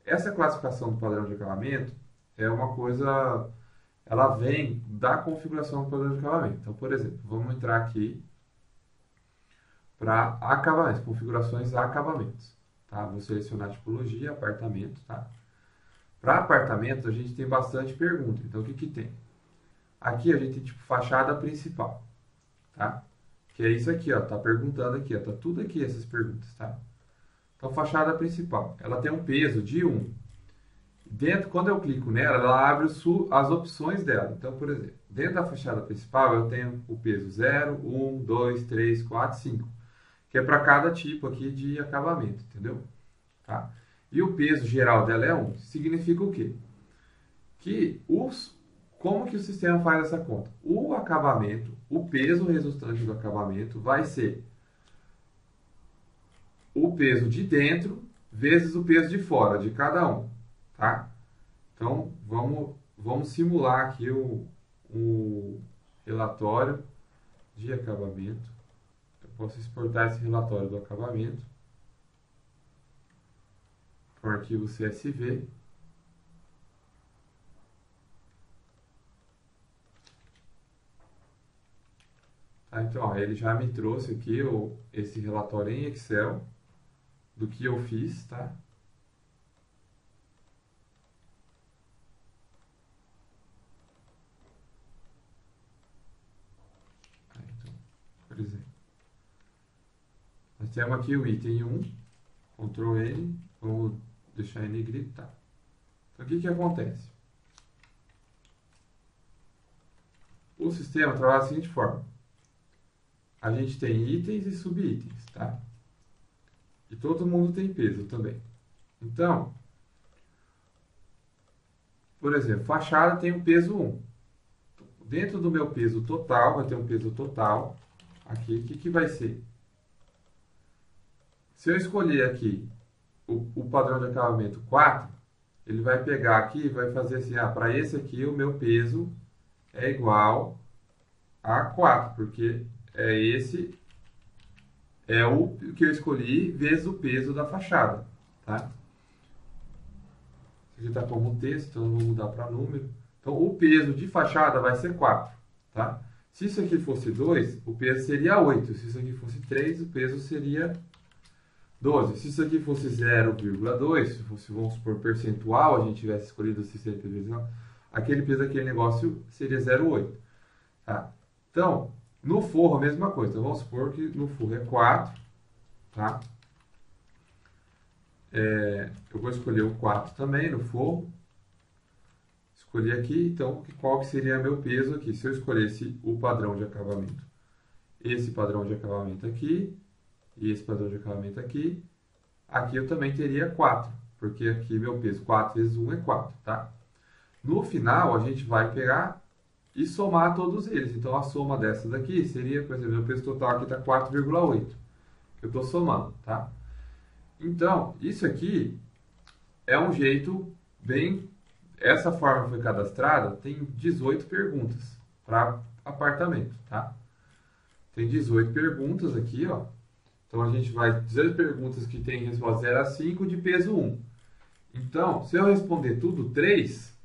essa classificação do padrão de acabamento é uma coisa, ela vem da configuração do padrão de acabamento. Então, por exemplo, vamos entrar aqui para acabamentos, configurações a acabamentos. Tá? Vou selecionar tipologia, apartamento. Tá? Para apartamento, a gente tem bastante pergunta. Então, o que, que tem? Aqui a gente tem tipo fachada principal. Tá? Que é isso aqui, ó. Tá perguntando aqui, ó. Tá tudo aqui essas perguntas. Tá? Então, fachada principal. Ela tem um peso de 1. Dentro, quando eu clico nela, ela abre as opções dela. Então, por exemplo, dentro da fachada principal, eu tenho o peso 0, 1, 2, 3, 4, 5. Que é para cada tipo aqui de acabamento, entendeu? Tá? E o peso geral dela é 1. Significa o quê? Como que o sistema faz essa conta? O acabamento, o peso resultante do acabamento vai ser o peso de dentro vezes o peso de fora, de cada um. Tá? Então, vamos simular aqui o relatório de acabamento. Eu posso exportar esse relatório do acabamento para o arquivo CSV. Tá? Então, ó, ele já me trouxe aqui esse relatório em Excel do que eu fiz, tá? Então, por exemplo, nós temos aqui o item 1, Ctrl N, vamos deixar em negrito, tá? Então, o que que acontece? O sistema trabalha da seguinte forma. A gente tem itens e subitens, tá? E todo mundo tem peso também. Então, por exemplo, fachada tem um peso 1. Dentro do meu peso total, vai ter um peso total. Aqui, o que que vai ser? Se eu escolher aqui o padrão de acabamento 4, ele vai pegar aqui e vai fazer assim, para esse aqui o meu peso é igual a 4, porque esse é o que eu escolhi vezes o peso da fachada, tá? Isso aqui está como texto, então eu vou mudar para número. Então, o peso de fachada vai ser 4, tá? Se isso aqui fosse 2, o peso seria 8. Se isso aqui fosse 3, o peso seria 12. Se isso aqui fosse 0,2, se fosse, vamos supor, percentual, a gente tivesse escolhido o sistema de divisão, aquele peso, aquele negócio seria 0,8. Tá? Então, no forro a mesma coisa. Então, vamos supor que no forro é 4. Tá? Eu vou escolher o 4 também no forro. Escolhi aqui, então, qual que seria meu peso aqui? Se eu escolhesse o padrão de acabamento. Esse padrão de acabamento aqui, e esse padrão de acabamento aqui. Aqui eu também teria 4, porque aqui meu peso 4 vezes 1 é 4, tá? No final, a gente vai pegar e somar todos eles. Então, a soma dessas aqui seria, por exemplo, meu peso total aqui está 4,8, que eu estou somando, tá? Então, isso aqui é um jeito bem... Essa forma foi cadastrada, tem 18 perguntas para apartamento, tá? Tem 18 perguntas aqui, ó. Então, a gente vai 18 perguntas que tem resposta 0 a 5 de peso 1. Então, se eu responder tudo 3,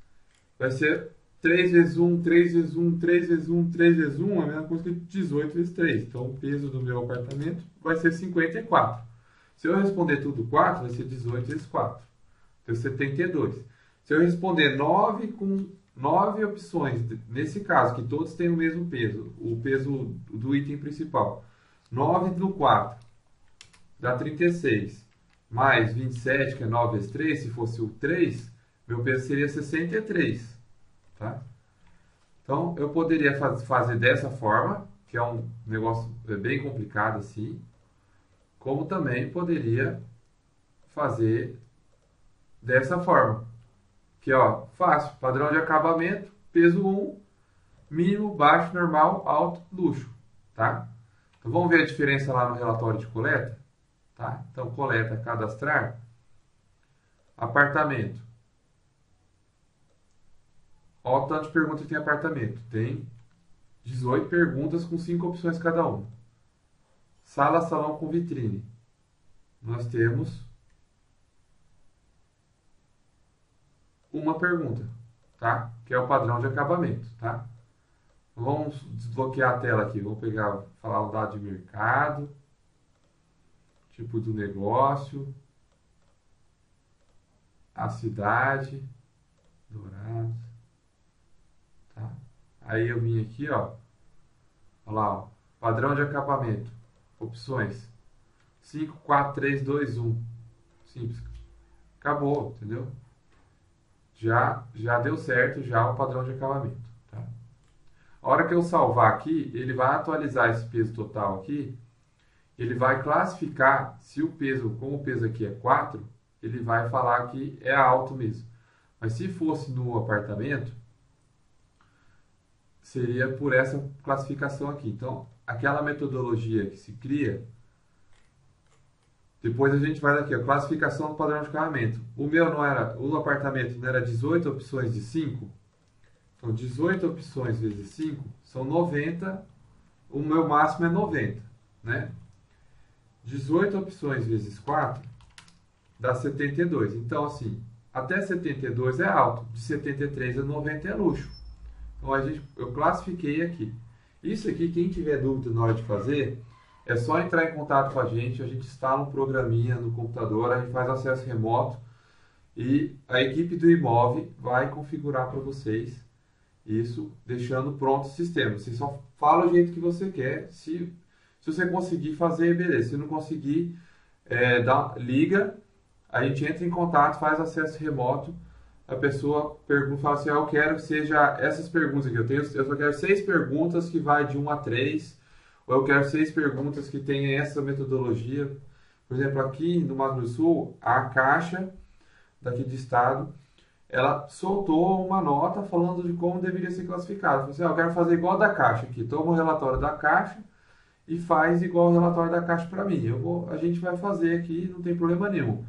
vai ser 3 vezes 1, 3 vezes 1, 3 vezes 1, 3 vezes 1, é a mesma coisa que 18 vezes 3. Então, o peso do meu apartamento vai ser 54. Se eu responder tudo 4, vai ser 18 vezes 4. Então, 72. Se eu responder 9 com 9 opções, nesse caso, que todos têm o mesmo peso, o peso do item principal, 9 no 4 dá 36, mais 27, que é 9 vezes 3, se fosse o 3, meu peso seria 63. Tá? Então, eu poderia fazer dessa forma, que é um negócio bem complicado assim, como também poderia fazer dessa forma. Que, ó, fácil, padrão de acabamento, peso 1, mínimo, baixo, normal, alto, luxo, tá? Então, vamos ver a diferença lá no relatório de coleta, tá? Então, coleta, cadastrar, apartamento. Olha o tanto de perguntas que tem apartamento. Tem 18 perguntas com 5 opções cada uma. Sala, salão com vitrine. Nós temos uma pergunta, tá? Que é o padrão de acabamento, tá? Vamos desbloquear a tela aqui. Vou pegar, falar o dado de mercado, tipo do negócio, a cidade, Dourados, tá? Aí eu vim aqui, ó, olha lá, ó, padrão de acabamento, opções, 5, 4, 3, 2, 1, simples, acabou, entendeu? Já deu certo já o padrão de acabamento, tá? A hora que eu salvar aqui, ele vai atualizar esse peso total aqui, ele vai classificar se o peso, como o peso aqui é 4, ele vai falar que é alto mesmo. Mas se fosse no apartamento, seria por essa classificação aqui. Então, aquela metodologia que se cria, depois a gente vai daqui, a classificação do padrão de acabamento. O meu não era, o apartamento não era 18 opções de 5? Então, 18 opções vezes 5 são 90, o meu máximo é 90, né? 18 opções vezes 4 dá 72. Então, assim, até 72 é alto, de 73 a 90 é luxo. Então, eu classifiquei aqui. Isso aqui, quem tiver dúvida na hora de fazer, é só entrar em contato com a gente instala um programinha no computador, a gente faz acesso remoto e a equipe do Imove vai configurar para vocês isso, deixando pronto o sistema. Você só fala o jeito que você quer, se você conseguir fazer, beleza. Se não conseguir, liga, a gente entra em contato, faz acesso remoto, a pessoa pergunta, fala assim, eu quero que seja essas perguntas aqui, eu só quero 6 perguntas que vai de 1 a 3, ou eu quero 6 perguntas que tenham essa metodologia. Por exemplo, aqui no Mato Grosso do Sul, a Caixa daqui do estado, ela soltou uma nota falando de como deveria ser classificado. Falou assim, eu quero fazer igual da Caixa aqui, toma o relatório da Caixa e faz igual o relatório da Caixa para mim. A gente vai fazer aqui, não tem problema nenhum.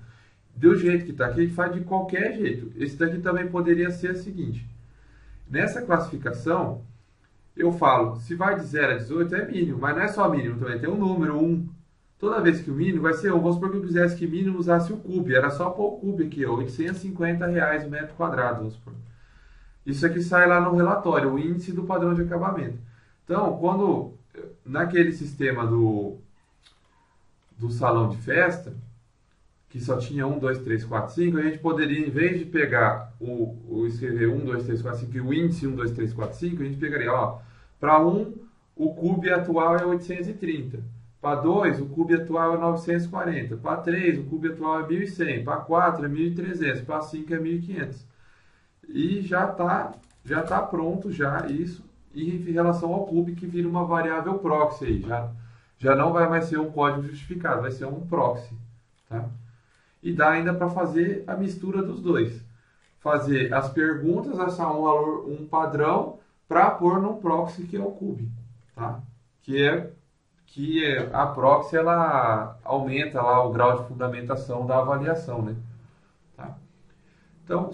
Do jeito que está aqui, a gente faz de qualquer jeito. Esse daqui também poderia ser o seguinte. Nessa classificação, eu falo, se vai de 0 a 18 é mínimo, mas não é só mínimo também, tem um número, 1. Toda vez que o mínimo vai ser 1, vamos supor que eu quisesse que mínimo usasse o cube, era só pôr o cube aqui, ó, R$850 o metro quadrado, vamos supor. Isso aqui sai lá no relatório, o índice do padrão de acabamento. Então, quando, naquele sistema do salão de festa, que só tinha 1, 2, 3, 4, 5, a gente poderia, em vez de pegar escrever 1, 2, 3, 4, 5 e o índice 1, 2, 3, 4, 5, a gente pegaria, ó, para 1, o cube atual é 830, para 2, o cube atual é 940, para 3, o cube atual é 1100, para 4 é 1300, para 5 é 1500. E já tá pronto já isso, e em relação ao cube que vira uma variável proxy aí, já não vai mais ser um código justificado, vai ser um proxy, tá? E dá ainda para fazer a mistura dos dois. Fazer as perguntas, achar um valor, um padrão, para pôr no proxy que é o cube, tá? A proxy ela aumenta lá o grau de fundamentação da avaliação, né? Tá? Então,